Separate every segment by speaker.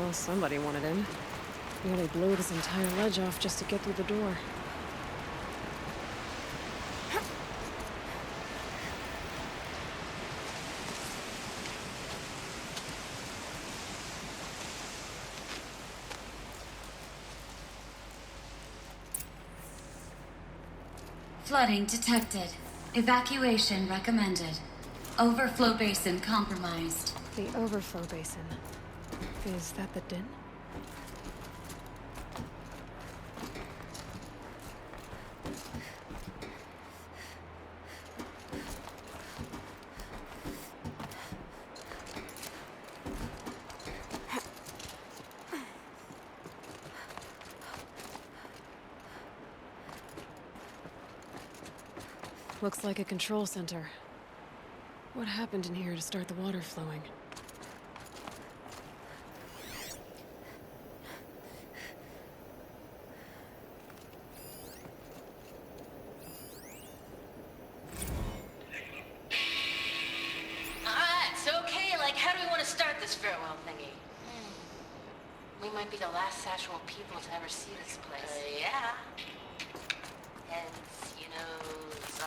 Speaker 1: Well, somebody wanted in. Nearly blew this entire ledge off just to get through the door.
Speaker 2: Flooding detected. Evacuation recommended. Overflow basin compromised.
Speaker 1: The overflow basin. Is that the den? Looks like a control center. What happened in here to start the water flowing?
Speaker 3: It's okay. Like, how do we want to start this farewell thingy? We might be the last Satchel people to ever see this place. Yeah. Hence, you know, so.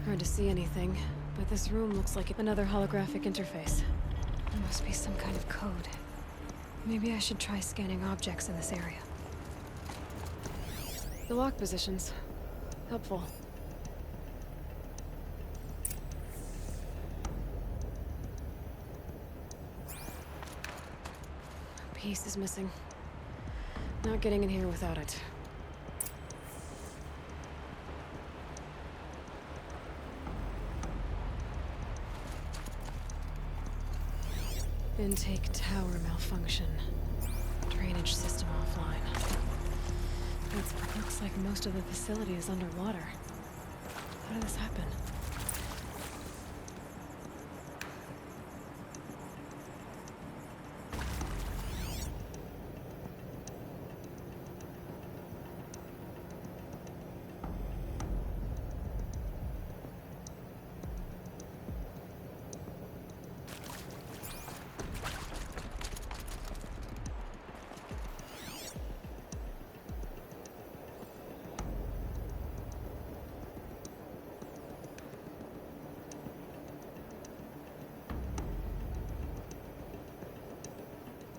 Speaker 1: Hard to see anything, but this room looks like another holographic interface. There must be some kind of code. Maybe I should try scanning objects in this area. The lock positions. Helpful. A piece is missing. Not getting in here without it. Intake tower malfunction. Drainage system offline. It looks like most of the facility is underwater. How did this happen?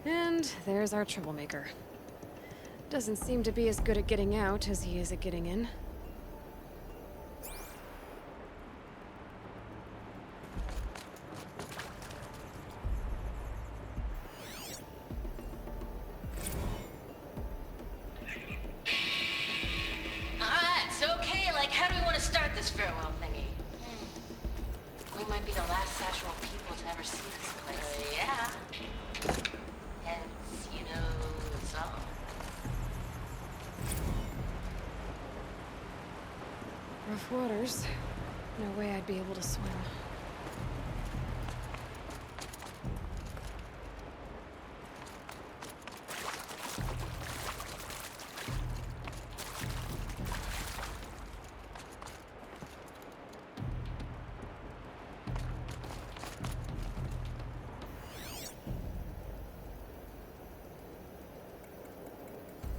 Speaker 1: And there's our troublemaker. Doesn't seem to be as good at getting out as he is at getting in.
Speaker 3: It's okay. Like, how do we want to start this farewell thingy? We might be the last Satchel people to ever see this place. Yeah. Hence, you know, so.
Speaker 1: Rough waters. No way I'd be able to swim.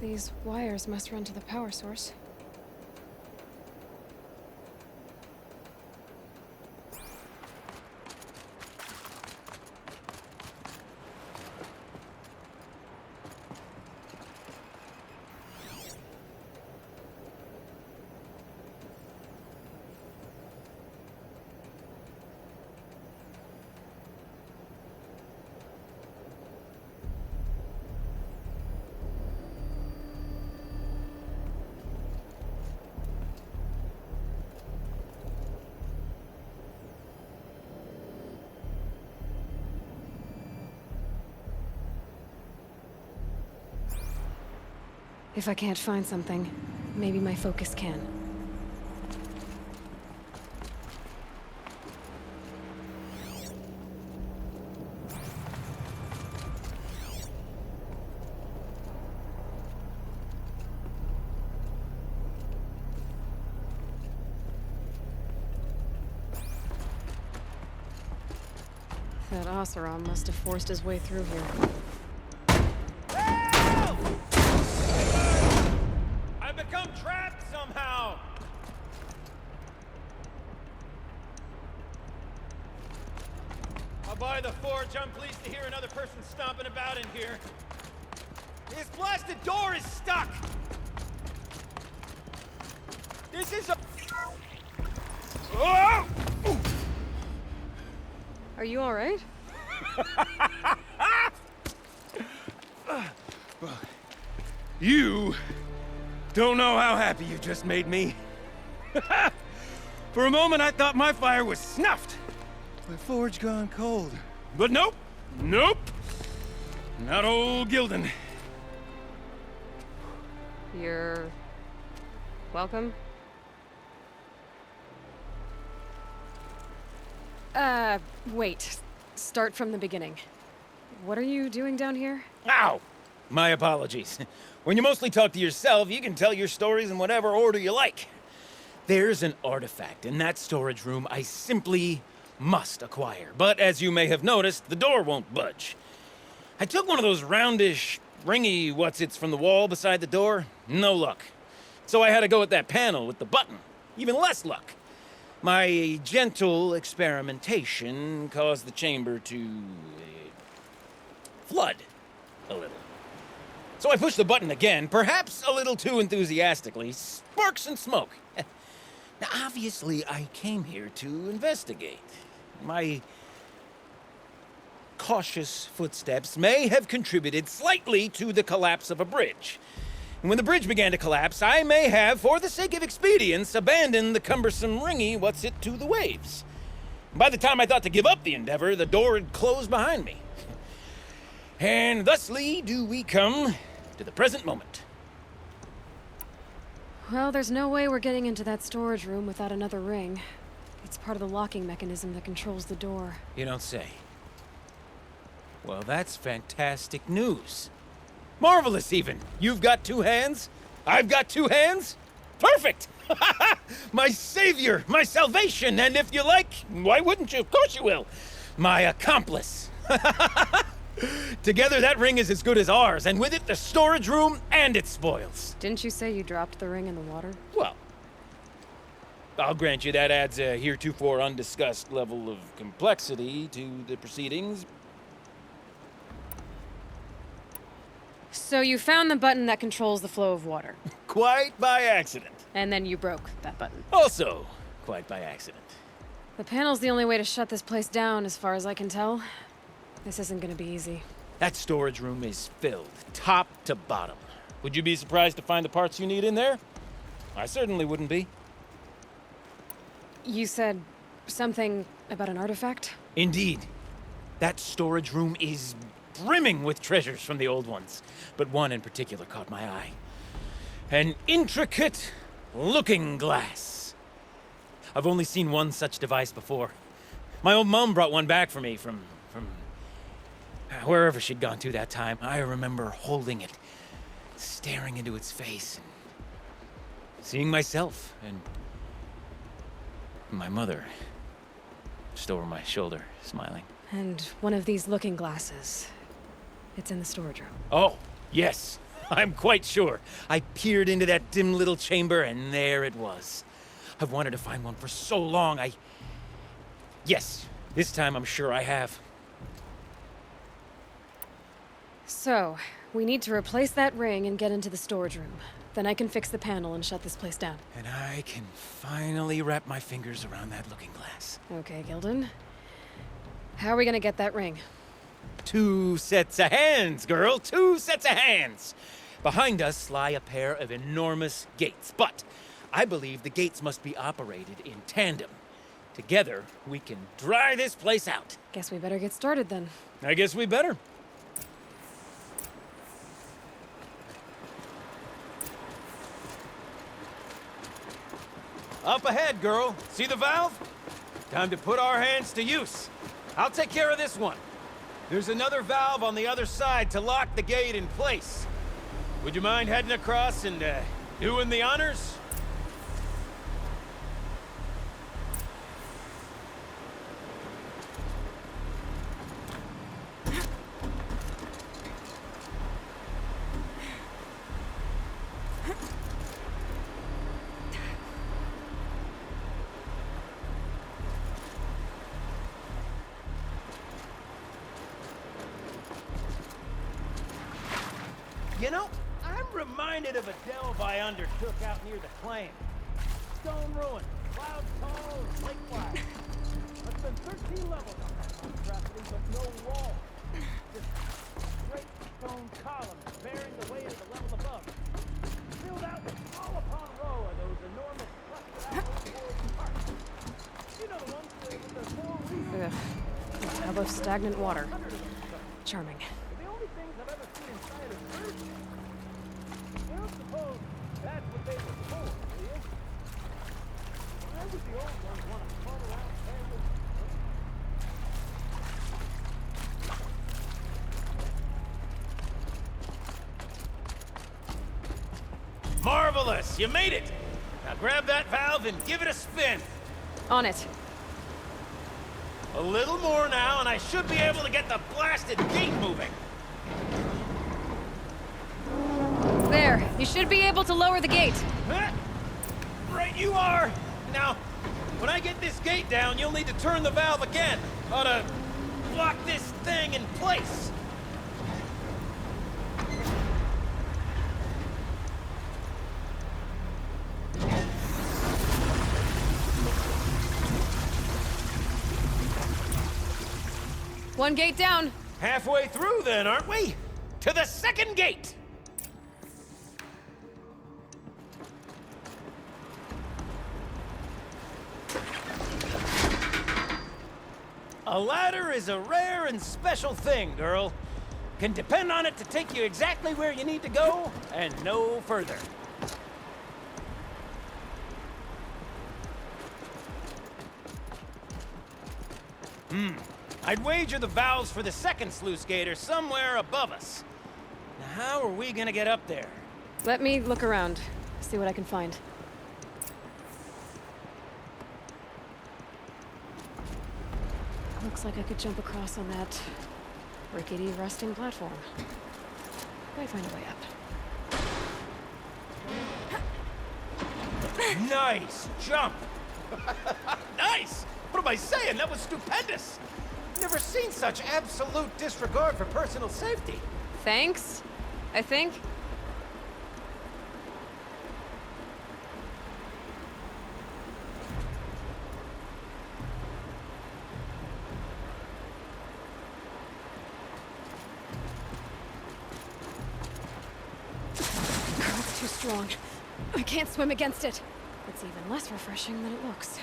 Speaker 1: These wires must run to the power source. If I can't find something, maybe my focus can. That Oseram must have forced his way through here.
Speaker 4: Help! I've become trapped somehow! I'll buy the forge. I'm pleased to hear another person stomping about in here. This blasted door is stuck! This is a... Oh!
Speaker 1: Are you alright?
Speaker 4: You don't know how happy you just made me. For a moment, I thought my fire was snuffed. My forge gone cold. But nope. Nope. Not old Gildan.
Speaker 1: You're... welcome? Wait. Start from the beginning. What are you doing down here?
Speaker 4: Ow! My apologies. When you mostly talk to yourself, you can tell your stories in whatever order you like. There's an artifact in that storage room I simply must acquire. But as you may have noticed, the door won't budge. I took one of those roundish, ringy what's-its from the wall beside the door. No luck. So I had to go with that panel with the button. Even less luck. My gentle experimentation caused the chamber to... flood a little. So I pushed the button again, perhaps a little too enthusiastically. Sparks and smoke. Now, obviously, I came here to investigate. My cautious footsteps may have contributed slightly to the collapse of a bridge. And when the bridge began to collapse, I may have, for the sake of expedience, abandoned the cumbersome ringy what's-it to the waves. By the time I thought to give up the endeavor, the door had closed behind me. And thusly do we come to the present moment.
Speaker 1: Well, there's no way we're getting into that storage room without another ring. It's part of the locking mechanism that controls the door.
Speaker 4: You don't say. Well, that's fantastic news. Marvelous, even. You've got two hands. I've got two hands. Perfect! My savior, my salvation, and if you like, why wouldn't you? Of course you will. My accomplice. Together, that ring is as good as ours, and with it, the storage room and its spoils.
Speaker 1: Didn't you say you dropped the ring in the water?
Speaker 4: Well, I'll grant you that adds a heretofore undiscussed level of complexity to the proceedings.
Speaker 1: So you found the button that controls the flow of water.
Speaker 4: Quite by accident.
Speaker 1: And then you broke that button.
Speaker 4: Also, quite by accident.
Speaker 1: The panel's the only way to shut this place down, as far as I can tell. This isn't gonna be easy.
Speaker 4: That storage room is filled, top to bottom. Would you be surprised to find the parts you need in there? I certainly wouldn't be.
Speaker 1: You said something about an artifact?
Speaker 4: Indeed. That storage room is brimming with treasures from the old ones, but one in particular caught my eye. An intricate looking glass. I've only seen one such device before. My old mum brought one back for me from wherever she'd gone to that time. I remember holding it, staring into its face, and seeing myself and my mother just over my shoulder, smiling.
Speaker 1: And one of these looking glasses. It's in the storage room.
Speaker 4: Oh, yes. I'm quite sure. I peered into that dim little chamber, and there it was. I've wanted to find one for so long, Yes, this time I'm sure I have.
Speaker 1: So, we need to replace that ring and get into the storage room. Then I can fix the panel and shut this place down.
Speaker 4: And I can finally wrap my fingers around that looking glass.
Speaker 1: Okay, Gildan. How are we gonna get that ring?
Speaker 4: 2 sets of hands, girl. 2 sets of hands. Behind us lie a pair of enormous gates, but I believe the gates must be operated in tandem. Together, we can dry this place out.
Speaker 1: Guess we better get started then.
Speaker 4: I guess we better. Up ahead, girl. See the valve? Time to put our hands to use. I'll take care of this one. There's another valve on the other side to lock the gate in place. Would you mind heading across and doing the honors? You know, I'm reminded of a delve I undertook out near the claim. Stone ruin, cloud tall, and lake wide. There's been 13 levels on that monstrosity, but no wall. Just straight stone columns bearing the weight of the level above. Filled out with row upon row of those enormous clustered out old parks. You know the ones with the four wheels?
Speaker 1: Ugh. A tub of stagnant water. Charming.
Speaker 4: The only things I've ever seen inside of churches. You don't suppose that's what they were for, do you? Why would the old ones want to fun around families? Marvelous! You made it! Now grab that valve and give it a spin.
Speaker 1: On it.
Speaker 4: A little more now, and I should be able to get the blasted gate moving.
Speaker 1: There. You should be able to lower the gate.
Speaker 4: Huh? Right you are! Now, when I get this gate down, you'll need to turn the valve again. Ought to lock this thing in place.
Speaker 1: One gate down.
Speaker 4: Halfway through then, aren't we? To the second gate! A ladder is a rare and special thing, girl. Can depend on it to take you exactly where you need to go, and no further. I'd wager the valves for the second sluice gate are somewhere above us. Now, how are we gonna get up there?
Speaker 1: Let me look around. See what I can find. Looks like I could jump across on that rickety rusting platform. Might find a way up.
Speaker 4: Nice jump! Nice! What am I saying? That was stupendous! Never seen such absolute disregard for personal safety.
Speaker 1: Thanks, I think. Current's too strong. I can't swim against it. It's even less refreshing than it looks.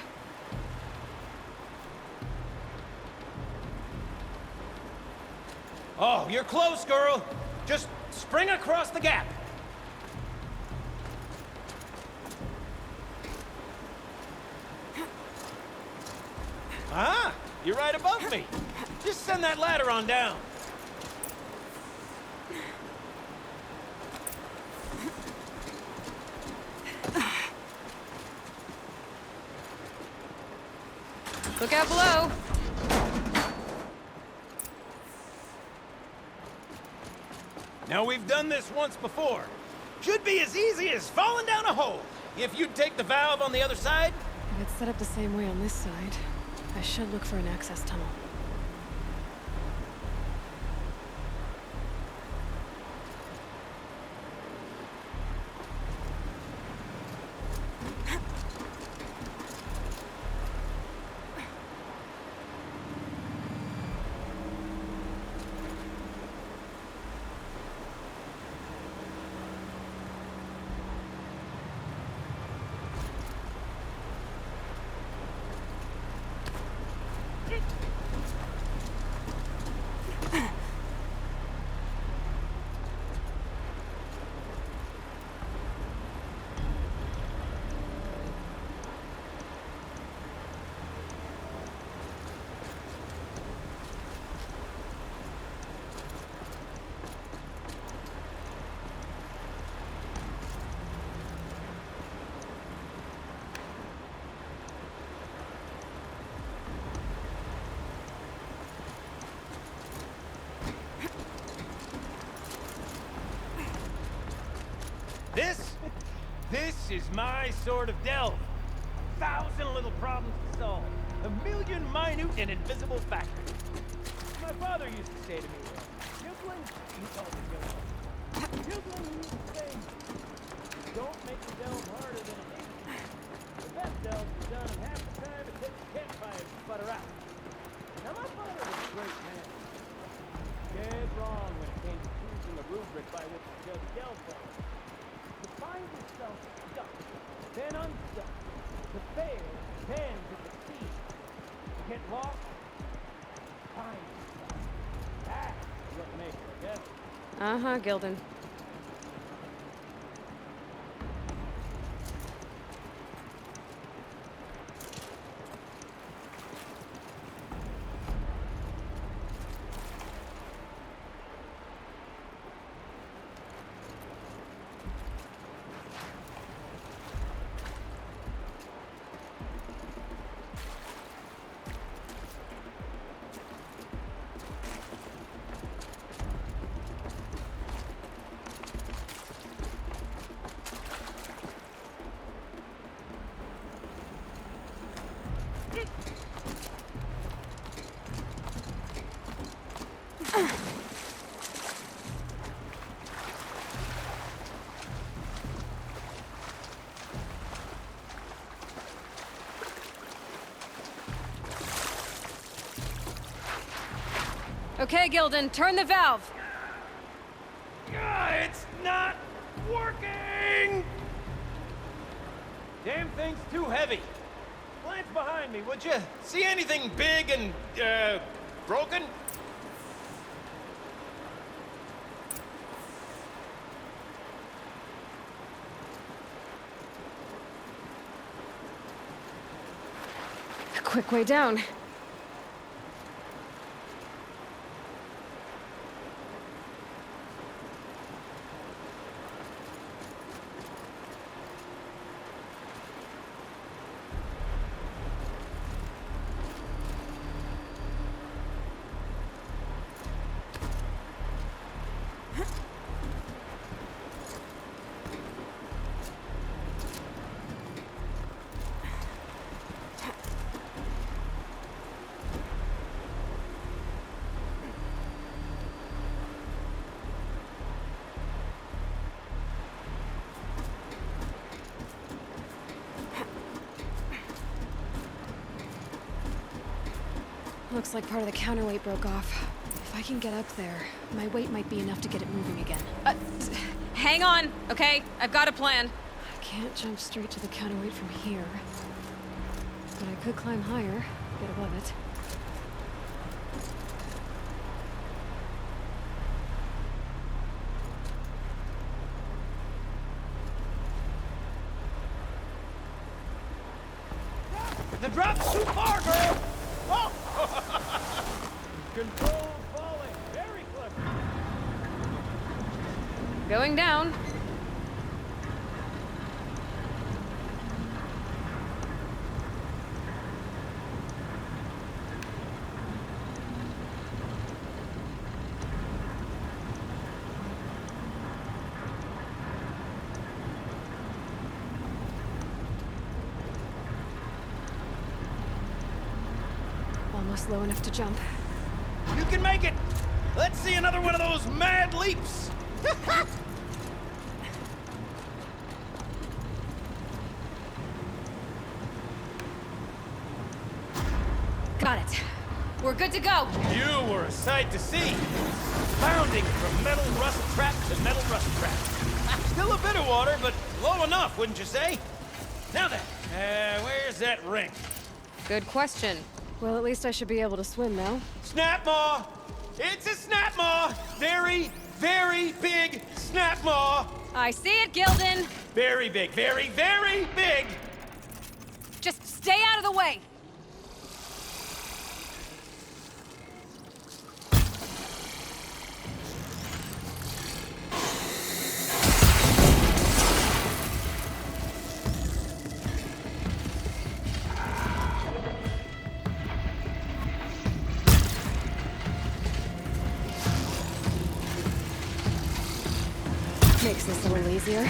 Speaker 4: Oh, you're close, girl. Just spring across the gap. Ah, you're right above me. Just send that ladder on down.
Speaker 1: Look out below.
Speaker 4: Now, we've done this once before. Should be as easy as falling down a hole. If you'd take the valve on the other side.
Speaker 1: If it's set up the same way on this side, I should look for an access tunnel.
Speaker 4: This is my sort of delve. 1,000 little problems to solve. 1,000,000 minute and invisible factors. My father used to say to me, Gimplin, he called it Gimplin. Children need to sing. Don't make the delve harder than it is. The best delves are done in half the time it takes campfires to sputter out. Now my father was a great man. Dead wrong when it came to choosing a rubric by which to judge delve quality. To find yourself stuck, then unstuck. To fail, then to succeed. To get lost, find yourself. That's what makes a devil.
Speaker 1: Uh-huh, Gilden. Okay, Gilden, turn the valve.
Speaker 4: It's not working! Damn thing's too heavy. Glance behind me, would you? See anything big and, broken?
Speaker 1: A quick way down. Looks like part of the counterweight broke off. If I can get up there, my weight might be enough to get it moving again.
Speaker 5: Hang on, okay? I've got a plan.
Speaker 1: I can't jump straight to the counterweight from here. But I could climb higher, get above it.
Speaker 4: The drop's too far, girl! Oh! Controlled falling. Very clever.
Speaker 1: Going down. Almost low enough to jump.
Speaker 4: You can make it! Let's see another one of those mad leaps!
Speaker 5: Got it. We're good to go.
Speaker 4: You were a sight to see. Bounding from metal rust trap to metal rust trap. Still a bit of water, but low enough, wouldn't you say? Now then, where's that ring?
Speaker 1: Good question. Well, at least I should be able to swim now.
Speaker 4: Snap maw! It's a snap maw! Very, very big snap maw!
Speaker 5: I see it, Gilden.
Speaker 4: Very big, very, very big!
Speaker 5: Just stay out of the way.
Speaker 1: Makes this a little easier.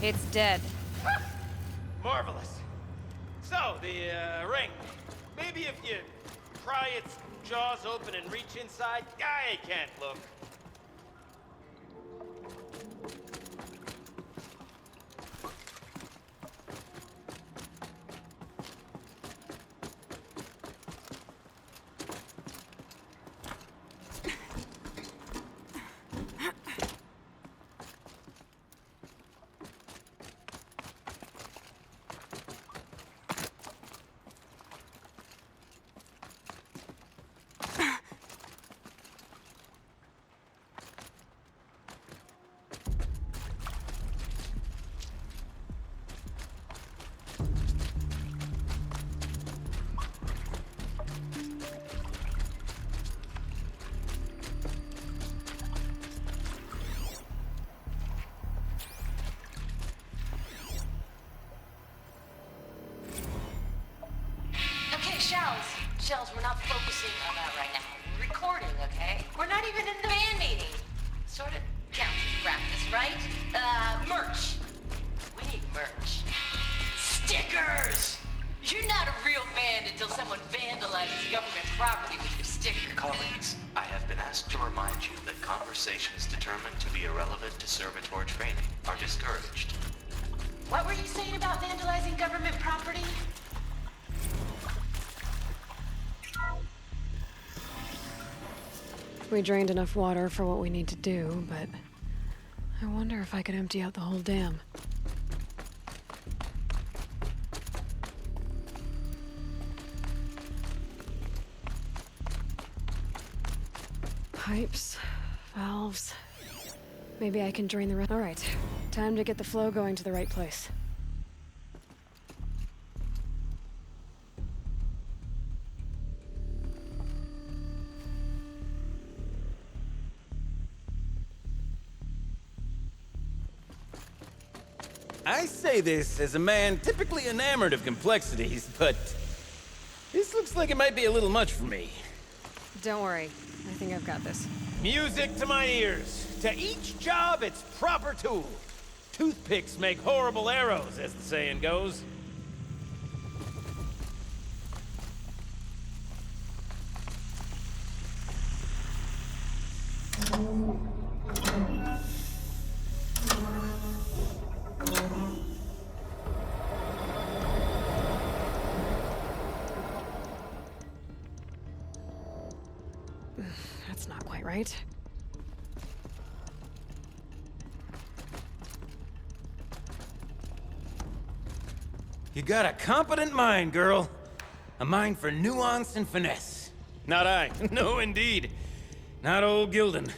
Speaker 5: It's dead.
Speaker 4: Marvelous. So, the ring. Maybe if you pry its jaws open and reach inside, I can't look.
Speaker 3: Shells, we're not focusing on that right now. We're recording, okay? We're not even in the band meeting. Sort of counts as practice, right? Merch. We need merch. Stickers! You're not a real band until someone vandalizes government property with your sticker.
Speaker 6: Colleagues, I have been asked to remind you that conversations determined to be irrelevant to servitor training are discouraged.
Speaker 3: What were you saying about vandalizing government property?
Speaker 1: We drained enough water for what we need to do, but I wonder if I could empty out the whole dam. Pipes, valves. Maybe I can drain the rest. All right, time to get the flow going to the right place.
Speaker 4: I say this as a man typically enamored of complexities, but this looks like it might be a little much for me.
Speaker 1: Don't worry, I think I've got this.
Speaker 4: Music to my ears. To each job, its proper tool. Toothpicks make horrible arrows, as the saying goes.
Speaker 1: That's not quite right.
Speaker 4: You got a competent mind, girl. A mind for nuance and finesse. Not I. No, indeed. Not old Gildan.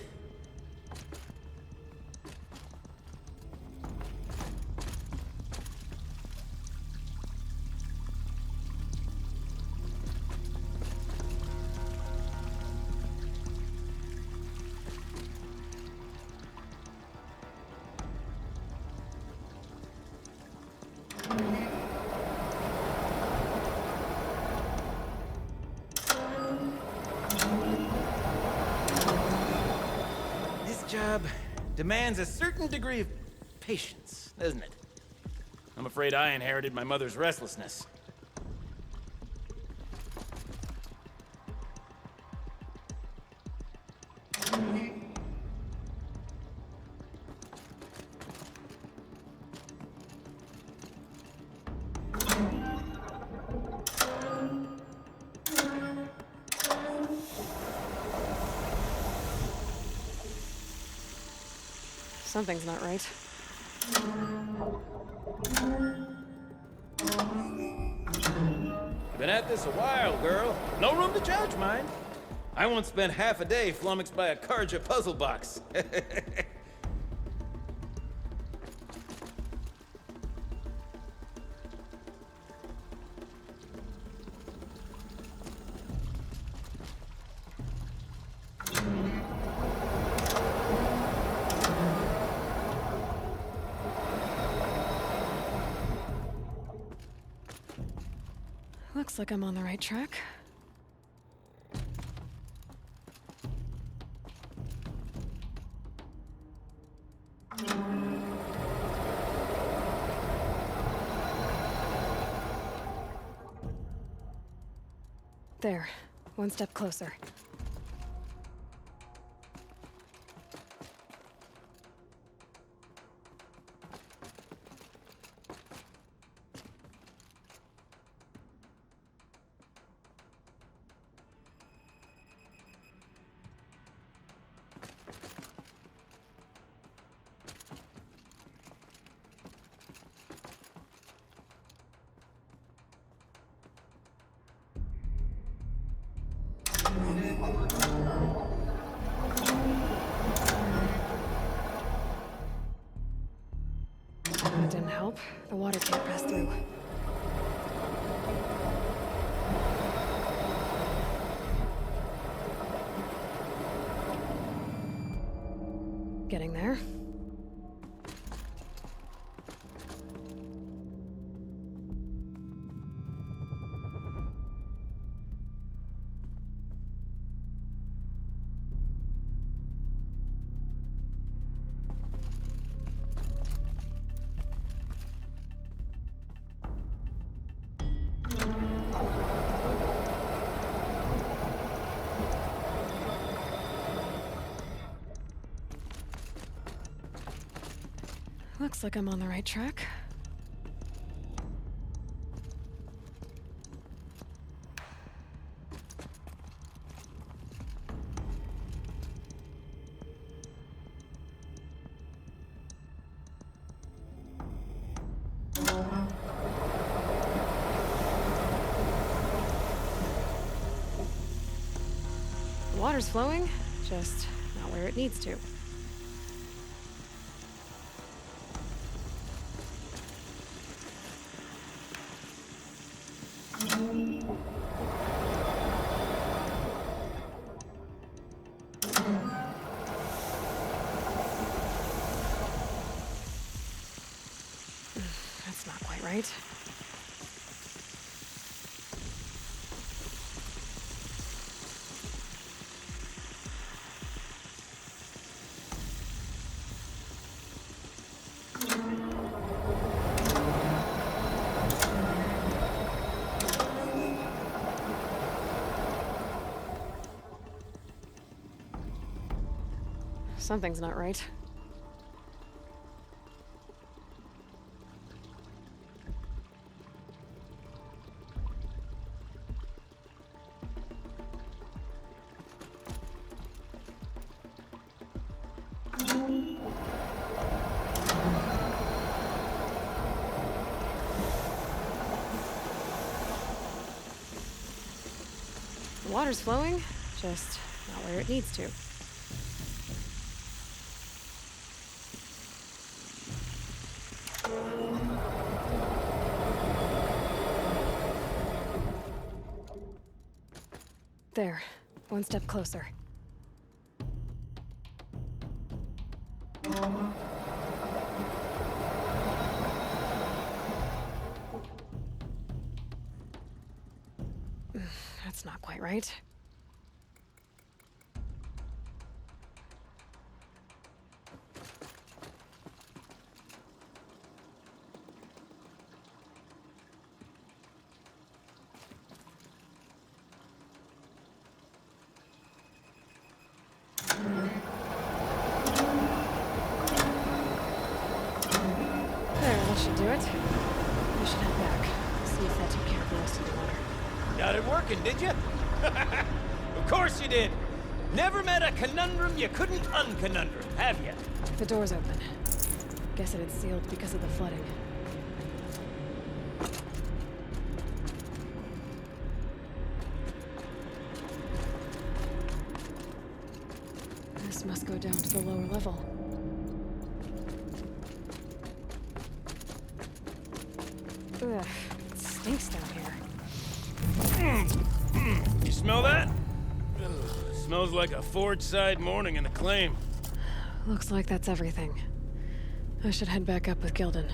Speaker 4: Job demands a certain degree of patience, doesn't it? I'm afraid I inherited my mother's restlessness.
Speaker 1: Something's not right.
Speaker 4: Been at this a while, girl. No room to judge, mind. I once spent half a day flummoxed by a Karja puzzle box.
Speaker 1: Looks like I'm on the right track. There. One step closer. That didn't help. The water can't pass through. Getting there. Looks like I'm on the right track. The water's flowing, just not where it needs to. That's not quite right. Something's not right. The water's flowing, just not where it needs to. There. One step closer. That's not quite right. There, that should do it. We should head back. See if that took care of the rest of the water.
Speaker 4: Got it working, did you? Of course you did. Never met a conundrum you couldn't unconundrum, have you?
Speaker 1: The door's open. Guess it had sealed because of the flooding. This must go down to the lower level. Ugh, it stinks down here.
Speaker 4: You smell that? Ugh, smells like a Ford side morning in the claim.
Speaker 1: Looks like that's everything. I should head back up with Gildan.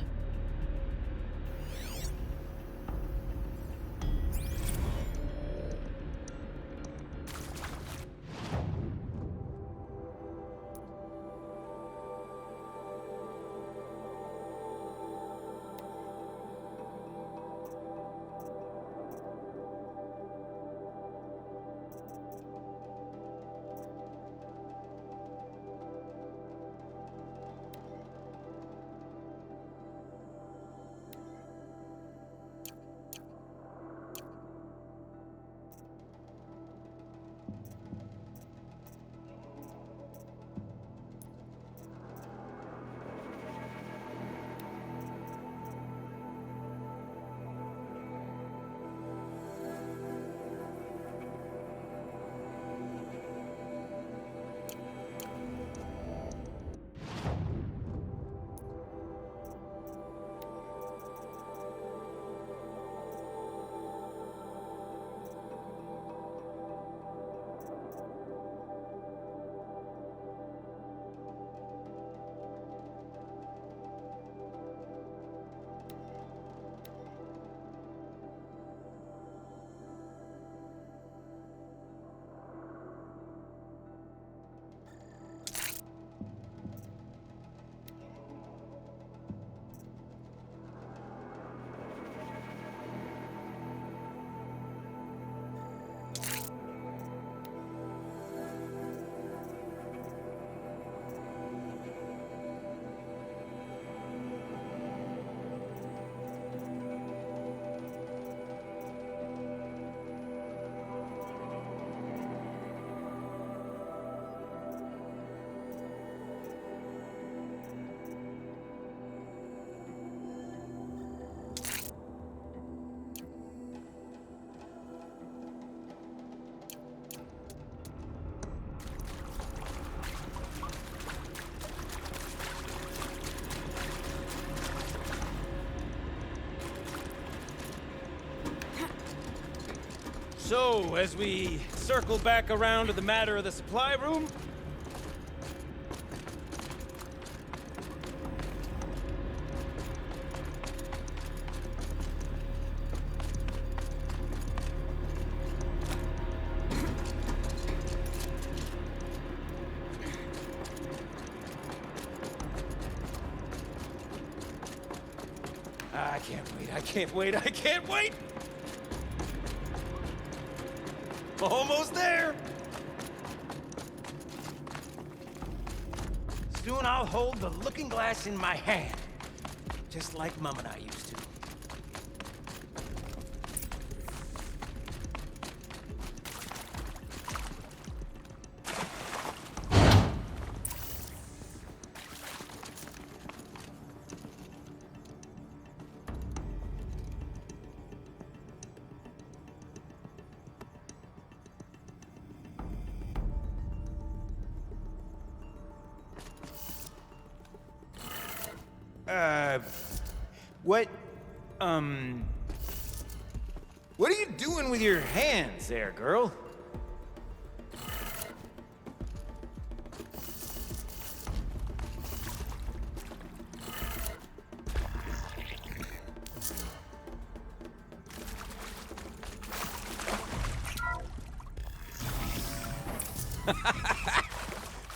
Speaker 4: So, as we circle back around to the matter of the supply room... I can't wait, I can't wait! Almost there! Soon I'll hold the looking glass in my hand. Just like Mom and I used to. What are you doing with your hands there, girl?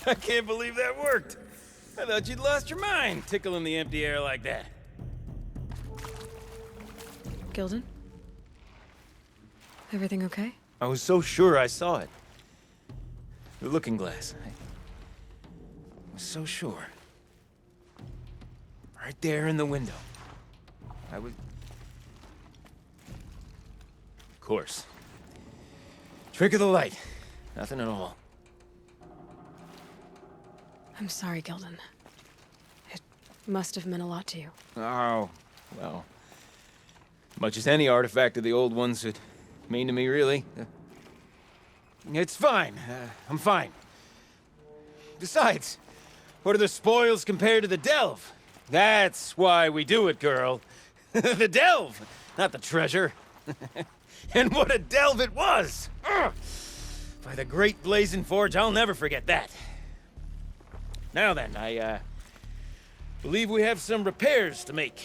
Speaker 4: I can't believe that worked. I thought you'd lost your mind, tickling the empty air like that.
Speaker 1: Gilden? Everything okay?
Speaker 4: I was so sure I saw it. The looking glass. I was so sure. Right there in the window. I was... Of course. Trick of the light. Nothing at all.
Speaker 1: I'm sorry, Gilden. It must have meant a lot to you.
Speaker 4: Oh, well. Much as any artifact of the old ones would mean to me, really. It's fine. I'm fine. Besides, what are the spoils compared to the delve? That's why we do it, girl. The delve, not the treasure. And what a delve it was! Ugh. By the great Blazing Forge, I'll never forget that. Now then, I believe we have some repairs to make.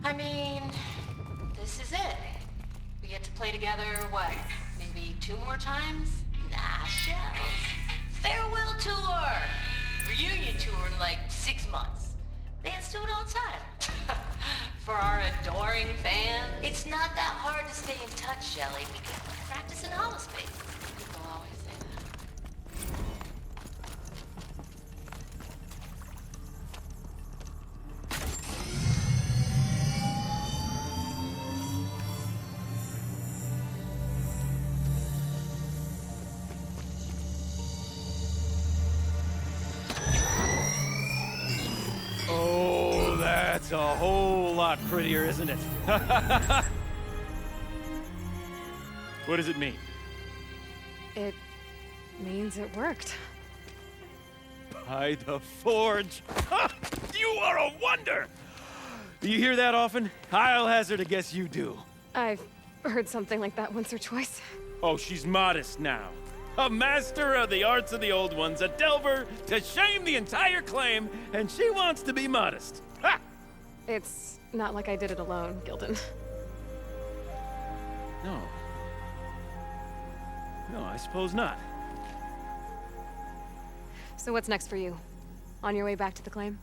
Speaker 3: I mean, this is it. We get to play together, what, maybe 2 more times? Nah, shells. Farewell tour! Reunion tour in like 6 months. Fans do it all the time. For our adoring fans, it's not that hard to stay in touch, Shelly. We can practice in holospace. People always say that.
Speaker 4: Oh, that's a whole lot prettier, isn't it? What does it mean?
Speaker 1: It means it worked.
Speaker 4: By the Forge. Ha! You are a wonder! Do you hear that often? I'll hazard a guess you do.
Speaker 1: I've heard something like that once or twice.
Speaker 4: Oh, she's modest now. A master of the arts of the old ones, a delver to shame the entire claim, and she wants to be modest. Ha!
Speaker 1: It's not like I did it alone, Gilden.
Speaker 4: No. No, I suppose not.
Speaker 1: So what's next for you? On your way back to the claim?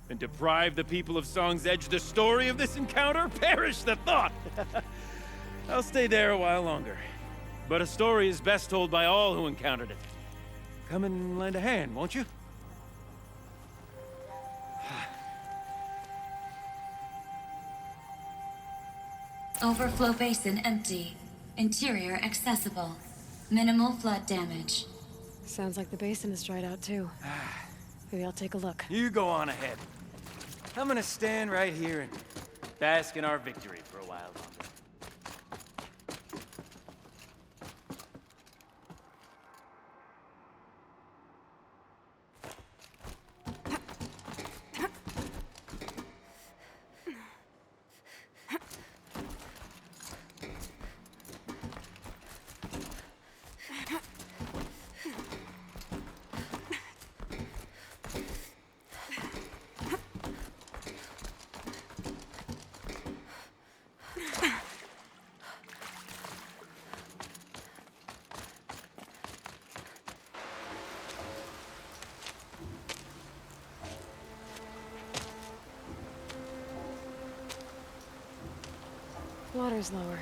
Speaker 4: And deprive the people of Song's Edge the story of this encounter? Perish the thought! I'll stay there a while longer. But a story is best told by all who encountered it. Come and lend a hand, won't you?
Speaker 2: Overflow basin empty. Interior accessible. Minimal flood damage.
Speaker 1: Sounds like the basin is dried out too. Maybe I'll take a look.
Speaker 4: You go on ahead. I'm gonna stand right here and bask in our victory for a while longer.
Speaker 1: water's lower.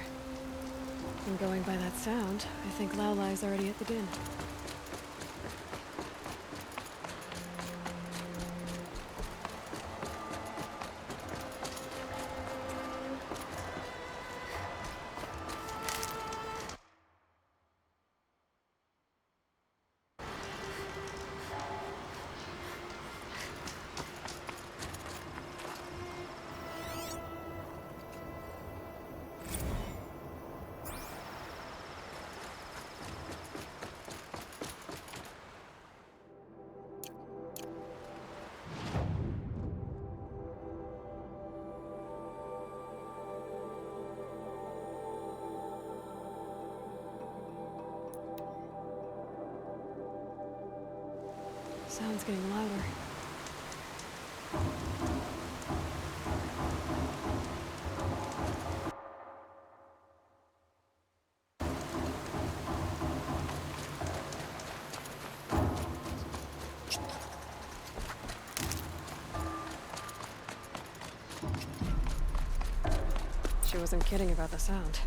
Speaker 1: And going by that sound, I think Lao Lai's already at the din. Sound's getting louder. She wasn't kidding about the sound.